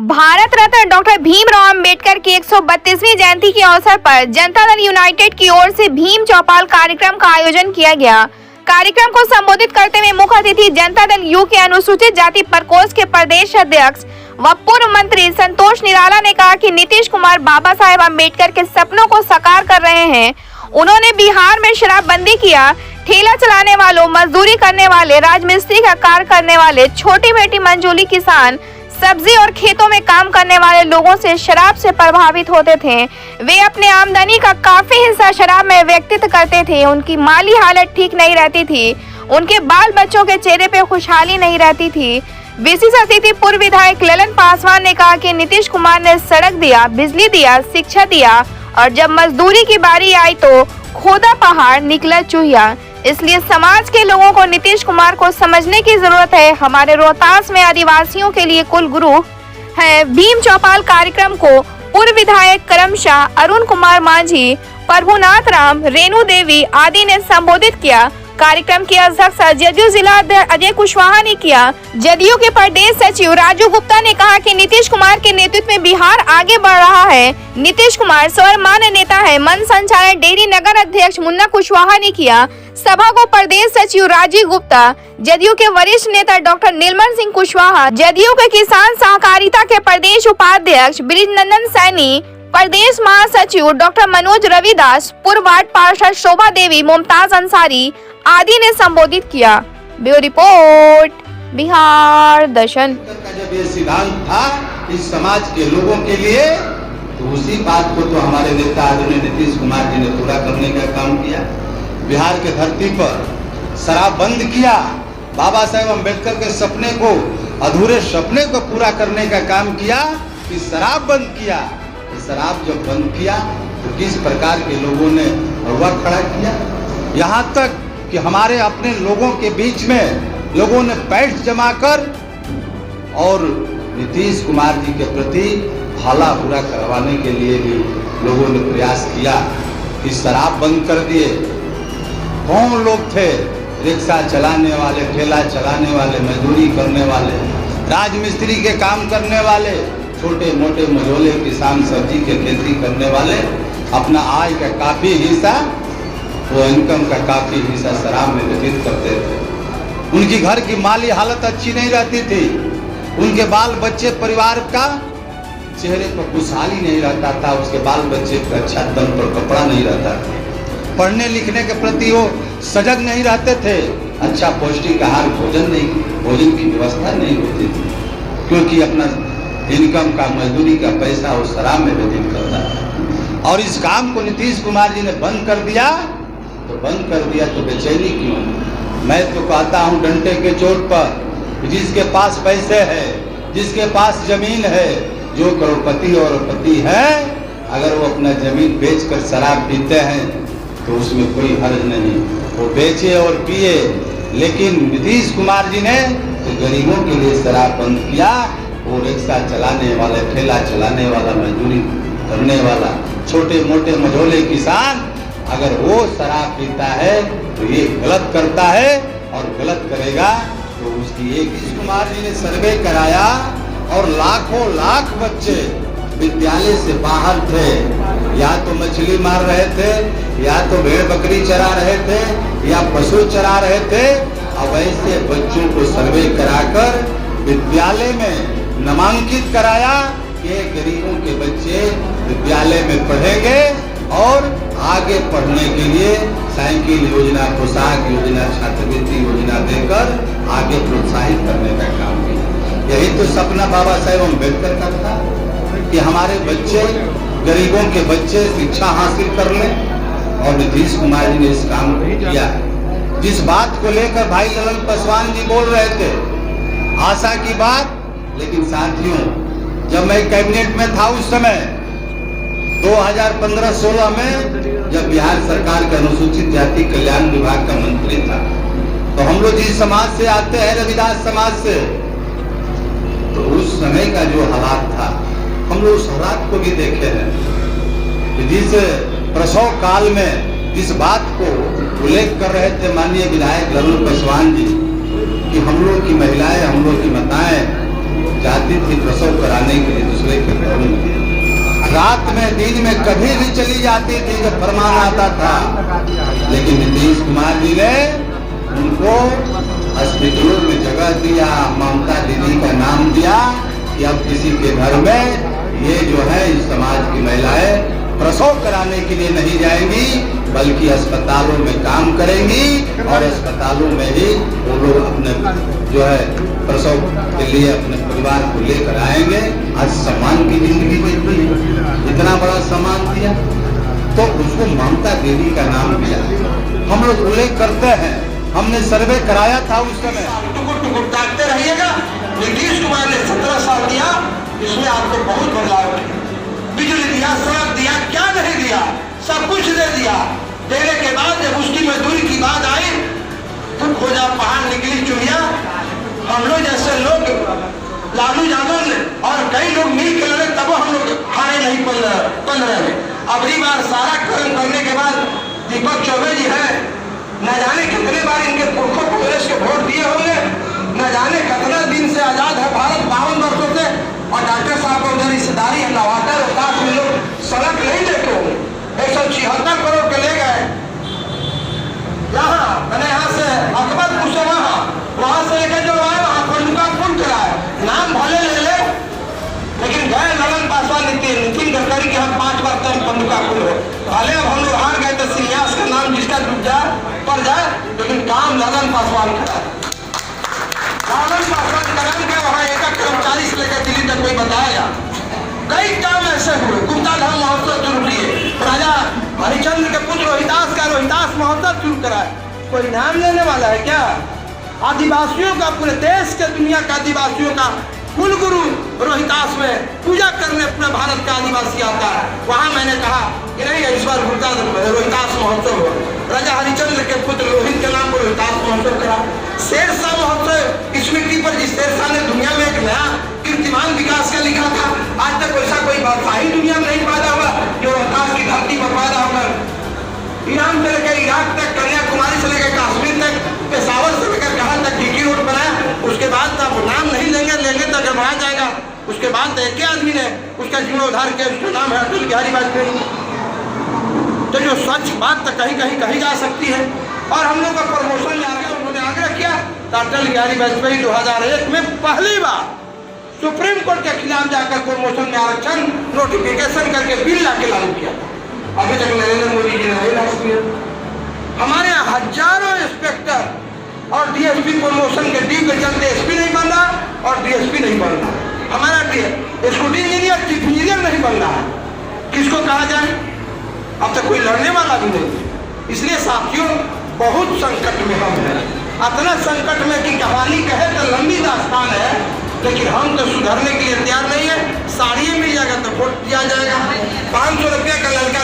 Bharat Ratna doctor Bhimrao Ambedkar की 132वीं जयंती के अवसर पर जनता दल यूनाइटेड की ओर से भीम चौपाल कार्यक्रम का आयोजन किया गया। कार्यक्रम को संबोधित करते हुए मुख्य अतिथि जनता दल यू के अनुसूचित जाति प्रकोष्ठ के प्रदेश अध्यक्ष व पूर्व मंत्री संतोष निराला ने कहा कि नीतीश कुमार बाबा साहेब अम्बेडकर के सपनों को साकार कर रहे हैं। उन्होंने बिहार में शराबबंदी किया, ठेला चलाने वालों, मजदूरी करने वाले, राजमिस्त्री का कार्य करने वाले, छोटी बेटी मंजूली किसान, सब्जी और खेतों में काम करने वाले लोगों से शराब से प्रभावित होते थे। वे अपने आमदनी का काफी हिस्सा शराब में व्यतीत करते थे। उनकी माली हालत ठीक नहीं रहती थी। उनके बाल बच्चों के चेहरे पे खुशहाली नहीं रहती थी। विशेष अतिथि पूर्व विधायक ललन पासवान ने कहा कि नीतीश कुमार ने सड़क दिया, बिजली दिया, शिक्षा दिया और जब मजदूरी की बारी आई तो खोदा पहाड़ निकला चूहिया। इसलिए समाज के लोगों को नीतीश कुमार को समझने की जरूरत है। हमारे रोहतास में आदिवासियों के लिए कुल गुरु है। भीम चौपाल कार्यक्रम को पूर्व विधायक करमशाह, अरुण कुमार मांझी, प्रभुनाथ राम, रेणु देवी आदि ने संबोधित किया। कार्यक्रम की अध्यक्षता जदयू जिला अध्यक्ष अजय कुशवाहा ने किया। जदयू के प्रदेश सचिव राजू गुप्ता ने कहा कि नीतीश कुमार के नेतृत्व में बिहार आगे बढ़ रहा है। नीतीश कुमार सर्वमान्य नेता है। मन संचालन डेयरी नगर अध्यक्ष मुन्ना कुशवाहा ने किया। सभा को प्रदेश सचिव राजीव गुप्ता, जदयू के वरिष्ठ नेता डॉक्टर नीलमण सिंह कुशवाहा, जदयू के किसान सहकारिता के प्रदेश उपाध्यक्ष ब्रिजनंदन सैनी, प्रदेश महासचिव डॉक्टर मनोज रविदास, पूर्व वार्ड पार्षद शोभा देवी, मुमताज अंसारी आदि ने संबोधित किया। ब्यूरो रिपोर्ट, बिहार दर्शन। का जब ये सिद्धांत था इस समाज के लोगों के लिए, तो उसी बात को तो हमारे नेता आदरणीय नीतीश कुमार जी ने पूरा करने का काम किया। बिहार के धरती पर शराब बंद किया। बाबा साहेब अम्बेडकर के सपने को, अधूरे सपने को पूरा करने का काम किया कि शराब बंद किया। शराब जब बंद किया तो किस प्रकार के लोगों ने हवा खड़ा किया, यहाँ तक कि हमारे अपने लोगों के बीच में लोगों ने पैठ जमाकर और नीतीश कुमार जी के प्रति भला बुरा करवाने के लिए भी लोगों ने प्रयास किया कि शराब बंद कर दिए। कौन लोग थे? रिक्शा चलाने वाले, ठेला चलाने वाले, मजदूरी करने वाले, राजमिस्त्री के काम करने वाले, छोटे मोटे मझोले किसान, सब्जी के खेती करने वाले अपना आय का काफी हिस्सा, वो इनकम का काफी हिस्सा शराब में व्यतीत करते थे। उनकी घर की माली हालत अच्छी नहीं रहती थी। उनके बाल बच्चे, परिवार का चेहरे पर खुशहाली नहीं रहता था। उसके बाल बच्चे का अच्छा तन पर कपड़ा नहीं रहता था। पढ़ने लिखने के प्रति वो सजग नहीं रहते थे। अच्छा पौष्टिक आहार भोजन की व्यवस्था नहीं होती थी, क्योंकि अपना इनकम का, मजदूरी का पैसा वो शराब में व्यतीत करता था। और इस काम को नीतीश कुमार जी ने बंद कर दिया। तो बंद कर दिया तो बेचैनी क्यों? मैं तो कहता हूँ डंडे के चोट पर, जिसके पास पैसे है, जिसके पास जमीन है, जो करोड़पति और पति है, अगर वो अपना जमीन बेचकर शराब पीते हैं तो उसमें कोई हर्ज नहीं, वो बेचे और पिए। लेकिन नीतीश कुमार जी ने तो गरीबों के लिए शराब बंद किया। वो रिक्शा चलाने वाले, ठेला चलाने वाला, मजदूरी करने वाला, छोटे मोटे मझोले किसान, अगर वो शराब पीता है तो ये गलत करता है और गलत करेगा तो उसकी एक। नीतीश कुमार जी ने सर्वे कराया और लाखों लाख बच्चे विद्यालय से बाहर थे। या तो मछली मार रहे थे, या तो भेड़ बकरी चरा रहे थे, या पशु चरा रहे थे। अब ऐसे बच्चों को सर्वे कराकर विद्यालय में नामांकित कराया कि गरीबों के बच्चे विद्यालय में पढ़ेंगे और आगे पढ़ने के लिए साइकिल योजना, पोशाक योजना, छात्रवृत्ति योजना देकर आगे प्रोत्साहित करने का काम किया। यही तो सपना बाबा साहेब अम्बेडकर का था कि हमारे बच्चे, गरीबों के बच्चे शिक्षा हासिल कर लें। और नीतीश कुमार जी ने इस काम को किया। जिस बात को लेकर भाई ललन पासवान जी बोल रहे थे, आशा की बात। लेकिन साथियों, जब मैं कैबिनेट में था उस समय 2015-16 में, जब बिहार सरकार के अनुसूचित जाति कल्याण विभाग का मंत्री था, तो हम लोग जिस समाज से आते हैं, रविदास समाज से, तो उस समय का जो हालात था, हम लोग उस हालात को भी देखे हैं। जिस प्रसव काल में इस बात को उल्लेख कर रहे थे माननीय विधायक ललन पासवान जी कि हम लोग की महिलाएं, हम लोग की माताएं जाती थी प्रसव कराने के लिए दूसरे के घरों में। रात में दिन में कभी भी चली जाती थी जब फरमान आता था, लेकिन नीतीश कुमार जी ने उनको हॉस्पिटलों में जगह दिया, ममता दीदी का नाम दिया कि अब किसी के घर में ये जो है इस समाज की महिलाएं प्रसव कराने के लिए नहीं जाएंगी, बल्कि अस्पतालों में काम करेंगी और अस्पतालों में ही वो लोग अपने जो है प्रसव के लिए अपने परिवार को लेकर आएंगे। आज सम्मान की जिंदगी जी रही है, इतना बड़ा सम्मान दिया, तो उसको ममता देवी का नाम दिया। हम लोग उल्लेख करते हैं, हमने सर्वे कराया था उस समय। टुकुर टुकुर ताकते रहिएगा। नीतीश कुमार ने 17 साल दिया, इसमें आपको बहुत बदलाव है। बिजली दिया, सड़क दिया, क्या नहीं दिया, सब कुछ दे दिया। देने के बाद जब उसकी मजदूरी की बात आई तो खोजा पहाड़ निकली चुनिया। हम लोग जैसे लोग, लालू यादव ने और कई लोग मिल के लड़े, तब हम लोग हारे नहीं 15 में। अगली बार सारा कर्म करने के बाद दीपक चौबे जी है, न जाने कितने बार इनके पुरखों कांग्रेस के वोट दिए होंगे, न जाने कितना दिन से आजाद है भारत, 52 वर्षों से। और डॉक्टर साहब को उधर रिश्तेदारी है, नवाटर और में लोग सड़क नहीं देते होंगे। 176 करोड़ के ले गए यहाँ, मैंने यहाँ से अकबरपुर से वहाँ से लेकर जो आए वहाँ पंडुका पुल कराए, नाम भले ले ले, लेकिन गए ललन पासवान नितिन गडकरी के हम 5 बार तक पंडुका पुल हो। भले अब हम लोग हार गए तो सिन्यास का नाम जिसका डूब जाए पर जाए, लेकिन काम ललन पासवान कराए। ललन पासवान कराने के वहाँ एक कर्मचारी से लेकर दिल्ली तक कोई बताया। कई काम ऐसे हुए। गुप्ता धाम महोत्सव शुरू किए, राजा हरिचंद्र के पुत्र रोहिदास का रोहिदास महोत्सव शुरू कराए। कोई नाम लेने वाला है क्या? आदिवासियों का, पूरे देश के दुनिया का आदिवासियों का कुल गुरु रोहिदास में पूजा करने पूरे भारत का आदिवासी आता है। वहाँ मैंने कहा कि नहीं, इस बार रोहिदास महोत्सव हो। राजा हरिचंद्र के पुत्र रोहित के नाम पर रोहिदास महोत्सव करा। शेरशाह महोत्सव इस मिट्टी पर, जिस शेरशाह ने दुनिया में एक नया कीर्तिमान विकास का लिखा था, आज तक वैसा कोई बादशाही दुनिया में नहीं पैदा हुआ जो रोहतास की धरती पर पैदा होकर ईरान से लेकर इराक तक, कन्याकुमारी से लेकर कश्मीर तक, पेशावर से लेकर कहाँ तक डीकी रोड बनाया। उसके बाद अब नाम नहीं लेंगे तो गड़बड़ा जाएगा। उसके बाद एक आदमी ने उसका जीर्णोद्धार किया, उसका नाम है अटल बिहारी वाजपेयी। तो जो सच बात तो कहीं कहीं कही जा सकती है। और हम लोग का प्रमोशन में आगे उन्होंने आग्रह किया तो अटल बिहारी वाजपेयी 2001 में पहली बार सुप्रीम कोर्ट के खिलाफ जाकर प्रमोशन में आरक्षण नोटिफिकेशन करके बिल लाके लागू किया। अभी तक नरेंद्र मोदी जी ने नहीं लागू किया। हमारे यहाँ हजारों इंस्पेक्टर और डीएसपी प्रमोशन के डी के चलते एसपी नहीं बन रहा और डीएसपी नहीं बन रहा। हमारा स्कूटी इंजीनियर चीफ इंजीनियर नहीं बन रहा है। किसको कहा जाए? अब तक कोई लड़ने वाला भी नहीं। इसलिए साथियों, बहुत संकट में हम हैं। इतना संकट में कि कहानी कहे तो लंबी दास्तान है, लेकिन हम तो सुधरने के लिए तैयार नहीं है। साड़ी मिल जाएगा तो वोट दिया जाएगा। 500 रुपये का लड़का